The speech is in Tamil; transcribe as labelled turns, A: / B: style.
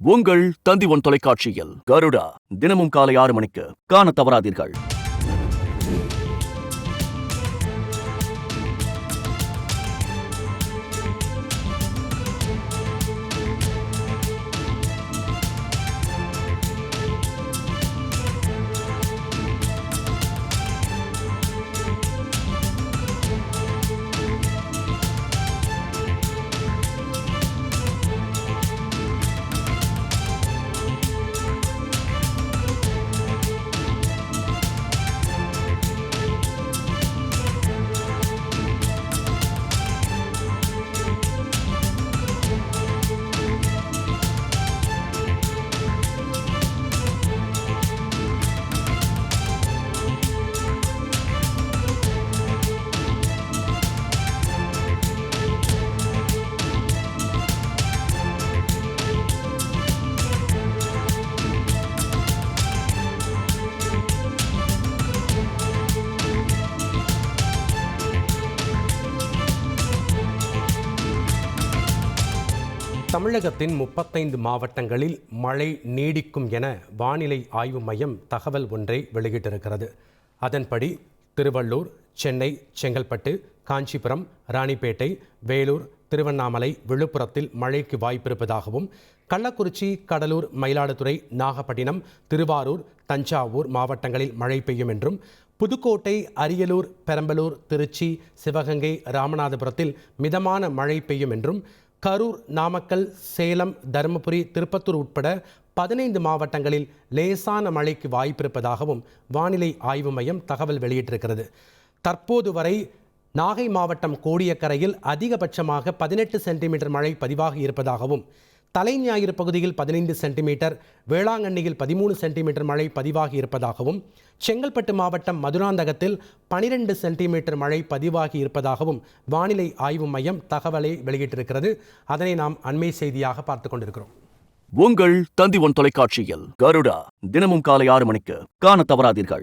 A: உங்கள் தந்தி ஒன் தொலைக்காட்சியில் கருடா தினமும் காலை 6 மணிக்கு காண தவறாதீர்கள்.
B: தமிழகத்தின் 35 மாவட்டங்களில் மழை நீடிக்கும் என வானிலை ஆய்வு மையம் தகவல் ஒன்றை வெளியிட்டிருக்கிறது. அதன்படி திருவள்ளூர், சென்னை, செங்கல்பட்டு, காஞ்சிபுரம், ராணிப்பேட்டை, வேலூர், திருவண்ணாமலை, விழுப்புரத்தில் மழைக்கு வாய்ப்பிருப்பதாகவும், கள்ளக்குறிச்சி, கடலூர், மயிலாடுதுறை, நாகப்பட்டினம், திருவாரூர், தஞ்சாவூர் மாவட்டங்களில் மழை பெய்யும் என்றும், புதுக்கோட்டை, அரியலூர், பெரம்பலூர், திருச்சி, சிவகங்கை, ராமநாதபுரத்தில் மிதமான மழை பெய்யும் என்றும், கரூர், நாமக்கல், சேலம், தருமபுரி, திருப்பத்தூர் உட்பட 15 மாவட்டங்களில் லேசான மழைக்கு வாய்ப்பிருப்பதாகவும் வானிலை ஆய்வு மையம் தகவல் வெளியிட்டிருக்கிறது. தற்போது வரை நாகை மாவட்டம் கோடியக்கரையில் அதிகபட்சமாக 18 சென்டிமீட்டர் மழை பதிவாகி இருப்பதாகவும், தலைஞாயிறு பகுதியில் 15 சென்டிமீட்டர், வேளாங்கண்ணியில் 13 சென்டிமீட்டர் மழை பதிவாகி இருப்பதாகவும், செங்கல்பட்டு மாவட்டம் மதுராந்தகத்தில் 12 சென்டிமீட்டர் மழை பதிவாகி இருப்பதாகவும் வானிலை ஆய்வு மையம் தகவலை வெளியிட்டிருக்கிறது. அதனை நாம் அண்மை செய்தியாக பார்த்து கொண்டிருக்கிறோம்.
A: உங்கள் தந்தி ஒன் தொலைக்காட்சியில் கருடா தினமும் காலை 6 மணிக்கு காண தவறாதீர்கள்.